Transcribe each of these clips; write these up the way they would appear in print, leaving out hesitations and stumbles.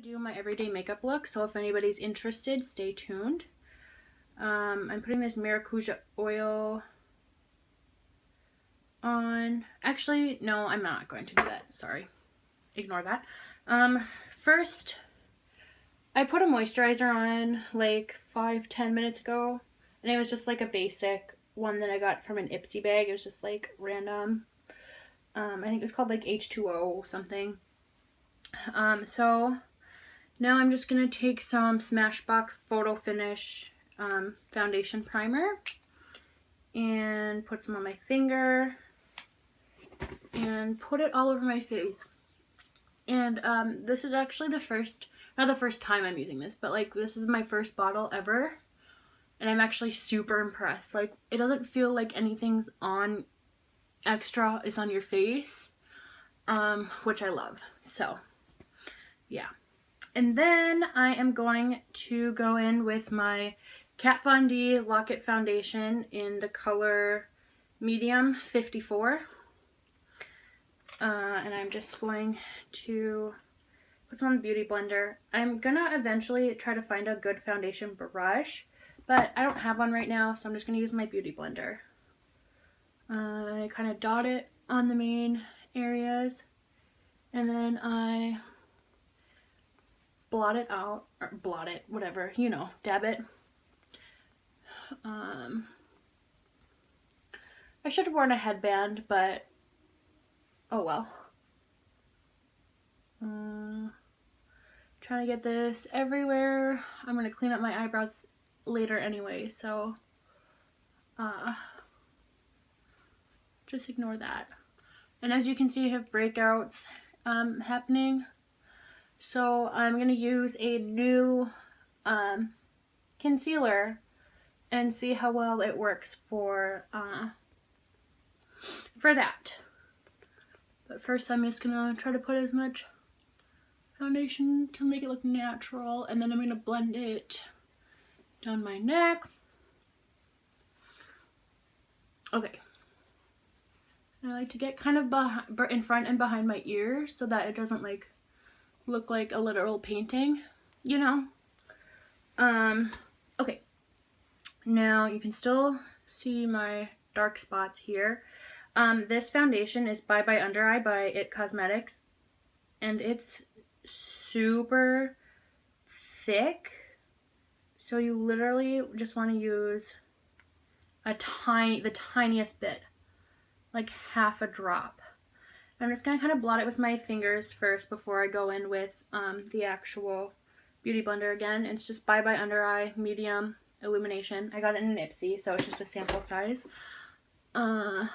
do my everyday makeup look, so if anybody's interested, stay tuned. I'm putting this maracuja oil on. Actually, no, I'm not going to do that. Sorry. Ignore that. First, I put a moisturizer on like 5-10 minutes ago, and it was just like a basic one that I got from an Ipsy bag. It was just like random. I think it was called like H2O something. So now I'm just going to take some Smashbox Photo Finish foundation primer and put some on my finger and put it all over my face. And this is actually not the first time I'm using this, but like this is my first bottle ever. And I'm actually super impressed. Like, it doesn't feel like anything's on extra is on your face, which I love. So, yeah. And then I am going to go in with my Kat Von D Lock-It Foundation in the color Medium 54. And I'm just going to put some on the Beauty Blender. I'm gonna eventually try to find a good foundation brush, but I don't have one right now, so I'm just gonna use my Beauty Blender. I kind of dot it on the main areas, and then I blot it out, or blot it, whatever, you know, dab it. I should have worn a headband, but oh well. Trying to get this everywhere. I'm going to clean up my eyebrows later anyway, so just ignore that. And as you can see, I have breakouts happening. So I'm going to use a new concealer and see how well it works for that. But first I'm just going to try to put as much foundation to make it look natural, and then I'm going to blend it down my neck. Okay. I like to get kind of in front and behind my ear so that it doesn't like look like a literal painting, you know? Okay. Now you can still see my dark spots here. This foundation is Bye Bye Under Eye by IT Cosmetics, and it's super thick, so you literally just want to use the tiniest bit, like half a drop. I'm just going to kind of blot it with my fingers first before I go in with the actual Beauty Blender again. It's just Bye Bye Under Eye Medium Illumination. I got it in an Ipsy, so it's just a sample size. And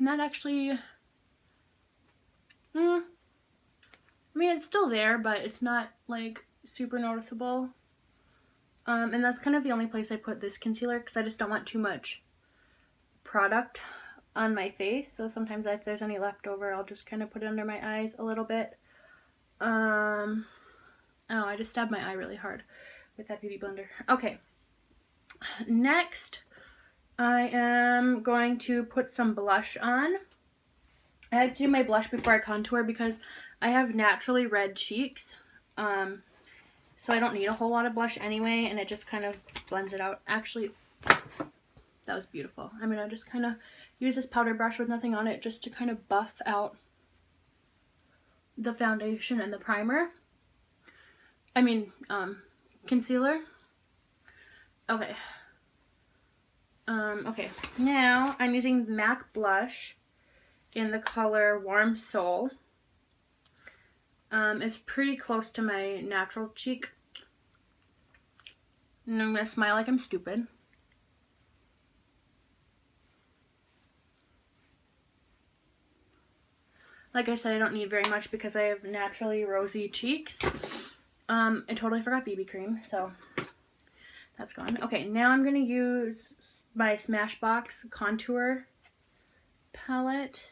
that actually, I mean, it's still there, but it's not like super noticeable. And that's kind of the only place I put this concealer, because I just don't want too much product on my face. So sometimes if there's any left over, I'll just kind of put it under my eyes a little bit. Oh, I just stabbed my eye really hard with that Beauty Blender. Okay. Next, I am going to put some blush on. I like to do my blush before I contour because I have naturally red cheeks. So I don't need a whole lot of blush anyway, and it just kind of blends it out. Actually, that was beautiful. I'm going to just kind of use this powder brush with nothing on it just to kind of buff out the foundation and the primer. I mean, concealer. Okay. Okay. Now I'm using MAC blush in the color Warm Soul. It's pretty close to my natural cheek. And I'm going to smile like I'm stupid. Like I said, I don't need very much because I have naturally rosy cheeks. I totally forgot BB cream, so that's gone. Okay, now I'm going to use my Smashbox contour palette.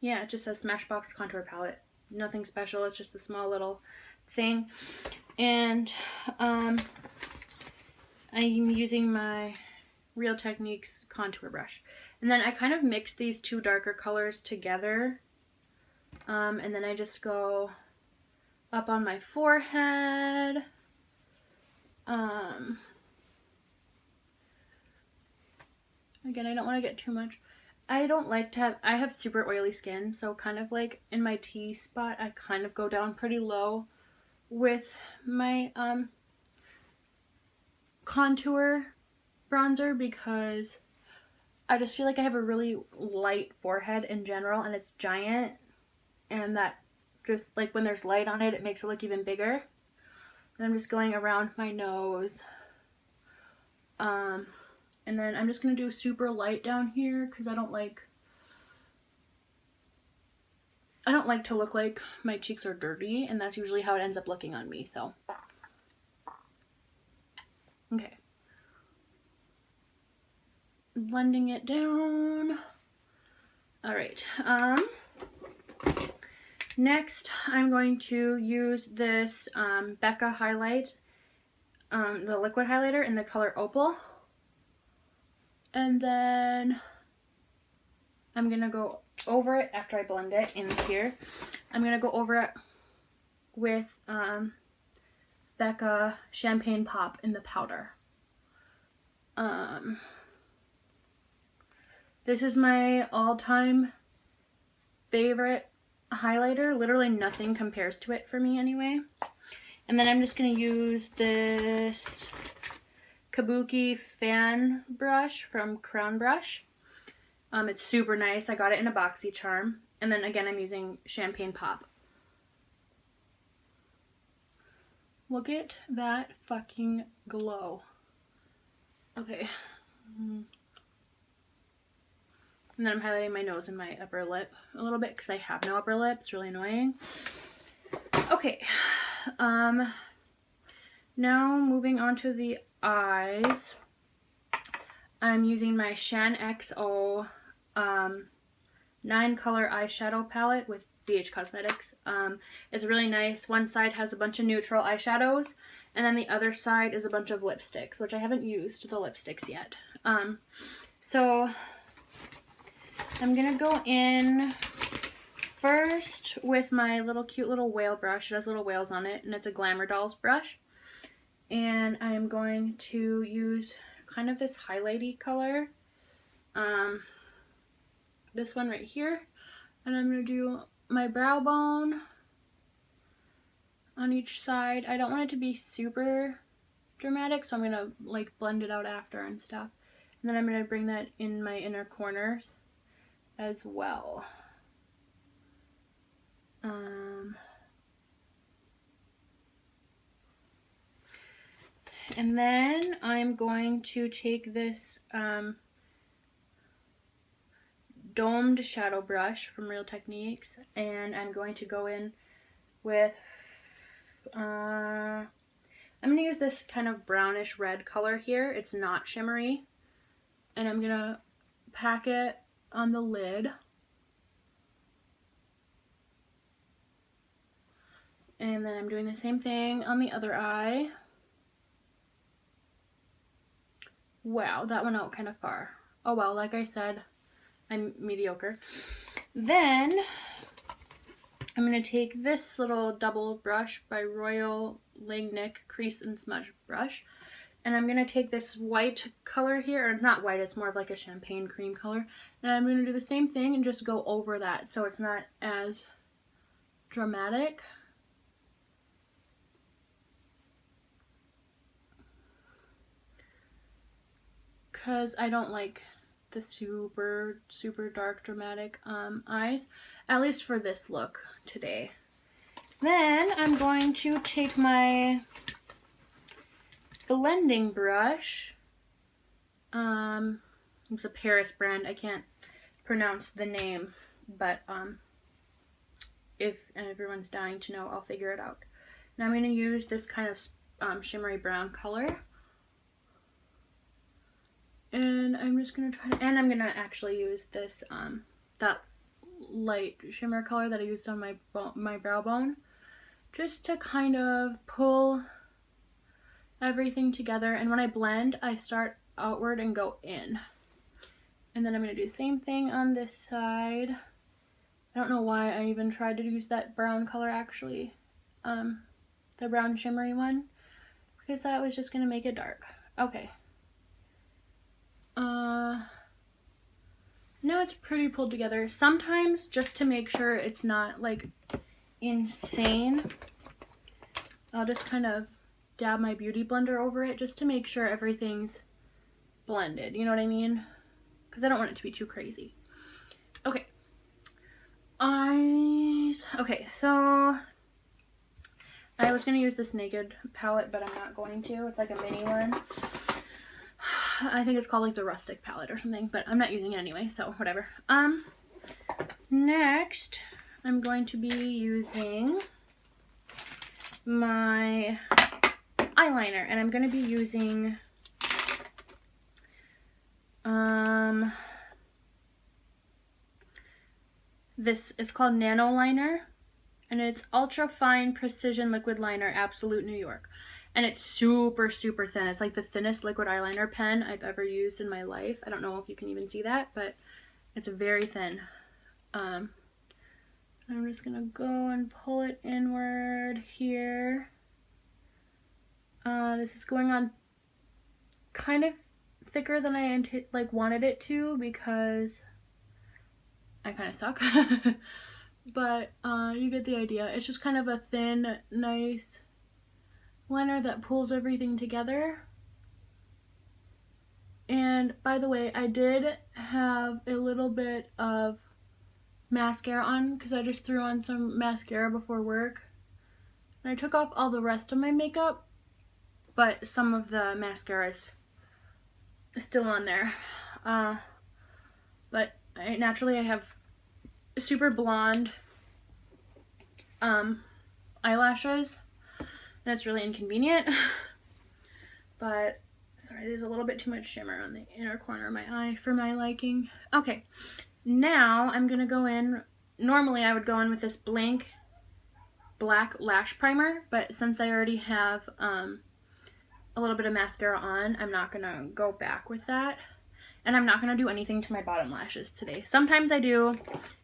Yeah, it just says Smashbox contour palette. Nothing special, it's just a small little thing. And I'm using my Real Techniques contour brush. And then I kind of mix these two darker colors together. And then I just go up on my forehead. Again, I don't want to get too much. I don't like to have, I have super oily skin, so kind of like in my T-spot, I kind of go down pretty low with my contour bronzer because I just feel like I have a really light forehead in general, and it's giant, and that just like when there's light on it, it makes it look even bigger. And I'm just going around my nose. And then I'm just going to do super light down here because I don't like to look like my cheeks are dirty, and that's usually how it ends up looking on me, so. Okay. Blending it down. All right. Next, I'm going to use this Becca highlight, the liquid highlighter in the color Opal. And then I'm going to go over it after I blend it in here. I'm going to go over it with Becca Champagne Pop in the powder. This is my all-time favorite highlighter. Literally nothing compares to it for me anyway. And then I'm just going to use this Kabuki fan brush from Crown Brush. It's super nice. I got it in a BoxyCharm. And then again, I'm using Champagne Pop. Look at that fucking glow. Okay. And then I'm highlighting my nose and my upper lip a little bit because I have no upper lip. It's really annoying. Okay. Now moving on to the eyes. I'm using my Shan XO 9-color eyeshadow palette with BH Cosmetics. It's really nice. One side has a bunch of neutral eyeshadows, and then the other side is a bunch of lipsticks, which I haven't used the lipsticks yet. So I'm gonna go in first with my little cute little whale brush. It has little whales on it, and it's a Glamour Dolls brush. And I am going to use kind of this highlighty color. This one right here. And I'm going to do my brow bone on each side. I don't want it to be super dramatic, so I'm going to like blend it out after and stuff. And then I'm going to bring that in my inner corners as well. And then I'm going to take this domed shadow brush from Real Techniques, and I'm going to go in with, I'm going to use this kind of brownish red color here. It's not shimmery. And I'm going to pack it on the lid. And then I'm doing the same thing on the other eye. Wow, that went out kind of far. Oh well, like I said, I'm mediocre. Then I'm going to take this little double brush by Royal Langnick Crease and Smudge brush. And I'm going to take this white color here, or not white, it's more of like a champagne cream color. And I'm going to do the same thing and just go over that so it's not as dramatic. Because I don't like the super dark dramatic eyes, at least for this look today. Then I'm going to take my blending brush. It's a Paris brand. I can't pronounce the name, but if everyone's dying to know, I'll figure it out. Now I'm going to use this kind of shimmery brown color. And I'm just going to try to, and I'm going to actually use this, that light shimmer color that I used on my brow bone, just to kind of pull everything together. And when I blend, I start outward and go in. And then I'm going to do the same thing on this side. I don't know why I even tried to use that brown color actually. The brown shimmery one. Because that was just going to make it dark. Okay. Now it's pretty pulled together. Sometimes, just to make sure it's not like insane, I'll just kind of dab my beauty blender over it just to make sure everything's blended. You know what I mean? Because I don't want it to be too crazy. Okay. Eyes. Okay, so I was going to use this Naked palette, but I'm not going to. It's like a mini one. I think it's called like the Rustic palette or something, but I'm not using it anyway, so whatever. Next, I'm going to be using my eyeliner, and I'm going to be using this. It's called Nano Liner, and it's Ultra Fine Precision Liquid Liner, Absolute New York. And it's super, super thin. It's like the thinnest liquid eyeliner pen I've ever used in my life. I don't know if you can even see that, but it's very thin. I'm just going to go and pull it inward here. This is going on kind of thicker than I wanted it to because I kind of suck. But you get the idea. It's just kind of a thin, nice liner that pulls everything together. And by the way, I did have a little bit of mascara on because I just threw on some mascara before work. And I took off all the rest of my makeup, but some of the mascara is still on there. But naturally I have super blonde eyelashes, and it's really inconvenient. But sorry, there's a little bit too much shimmer on the inner corner of my eye for my liking. Okay, now I'm gonna go in. Normally I would go in with this blank black lash primer, but since I already have a little bit of mascara on, I'm not gonna go back with that. And I'm not gonna do anything to my bottom lashes today. Sometimes I do.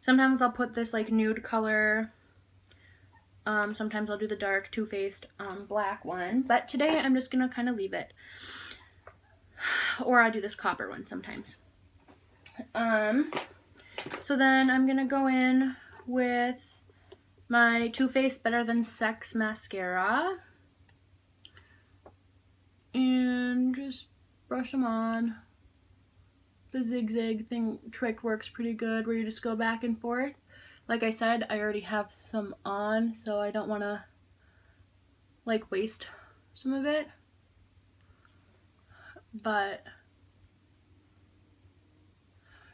Sometimes I'll put this like nude color. Sometimes I'll do the dark Too Faced black one. But today I'm just gonna kind of leave it. Or I do this copper one sometimes. So then I'm gonna go in with my Too Faced Better Than Sex mascara. And just brush them on. The zigzag trick works pretty good where you just go back and forth. Like I said, I already have some on, so I don't want to like waste some of it. But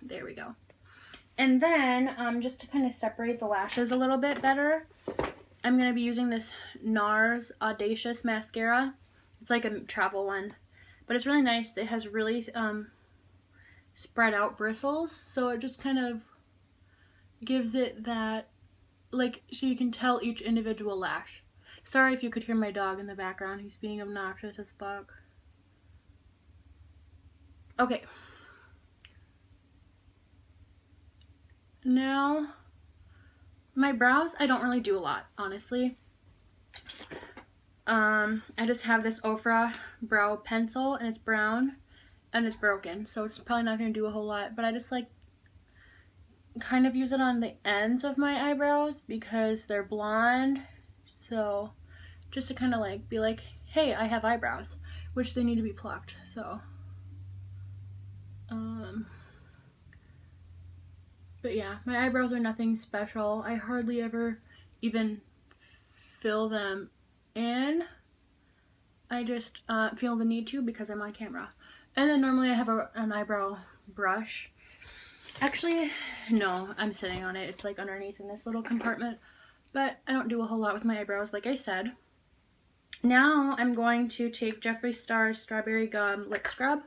there we go. And then just to kind of separate the lashes a little bit better, I'm going to be using this NARS Audacious mascara. It's like a travel one, but it's really nice. It has really spread out bristles, so it just kind of gives it that, like, so you can tell each individual lash. Sorry if you could hear my dog in the background. He's being obnoxious as fuck. Okay. Now, my brows, I don't really do a lot, honestly. I just have this Ofra brow pencil, and it's brown, and it's broken, so it's probably not going to do a whole lot, but I just like kind of use it on the ends of my eyebrows because they're blonde, so just to kind of like be like, hey, I have eyebrows, which they need to be plucked. So but yeah, my eyebrows are nothing special. I hardly ever even fill them in. I just feel the need to because I'm on camera. And then normally I have an eyebrow brush. Actually, no, I'm sitting on it. It's like underneath in this little compartment. But I don't do a whole lot with my eyebrows, like I said. Now I'm going to take Jeffree Star's Strawberry Gum Lip Scrub.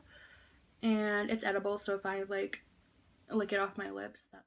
And it's edible, so if I like lick it off my lips, that's